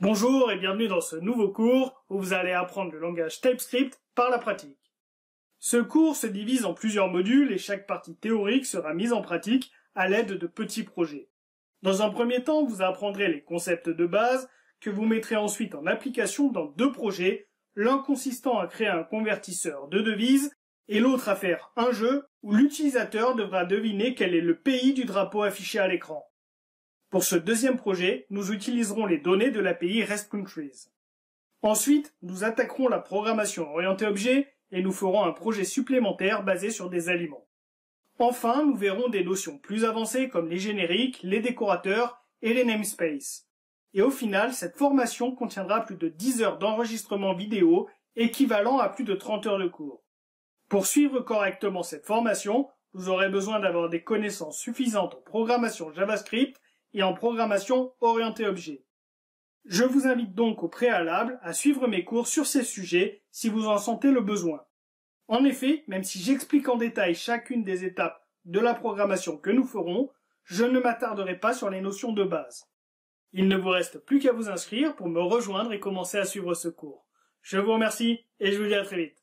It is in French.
Bonjour et bienvenue dans ce nouveau cours où vous allez apprendre le langage TypeScript par la pratique. Ce cours se divise en plusieurs modules et chaque partie théorique sera mise en pratique à l'aide de petits projets. Dans un premier temps, vous apprendrez les concepts de base que vous mettrez ensuite en application dans deux projets, l'un consistant à créer un convertisseur de devises et l'autre à faire un jeu où l'utilisateur devra deviner quel est le pays du drapeau affiché à l'écran. Pour ce deuxième projet, nous utiliserons les données de l'API REST Countries. Ensuite, nous attaquerons la programmation orientée objet et nous ferons un projet supplémentaire basé sur des aliments. Enfin, nous verrons des notions plus avancées comme les génériques, les décorateurs et les namespaces. Et au final, cette formation contiendra plus de 10 heures d'enregistrement vidéo, équivalent à plus de 30 heures de cours. Pour suivre correctement cette formation, vous aurez besoin d'avoir des connaissances suffisantes en programmation JavaScript et en programmation orientée objet. Je vous invite donc au préalable à suivre mes cours sur ces sujets si vous en sentez le besoin. En effet, même si j'explique en détail chacune des étapes de la programmation que nous ferons, je ne m'attarderai pas sur les notions de base. Il ne vous reste plus qu'à vous inscrire pour me rejoindre et commencer à suivre ce cours. Je vous remercie et je vous dis à très vite.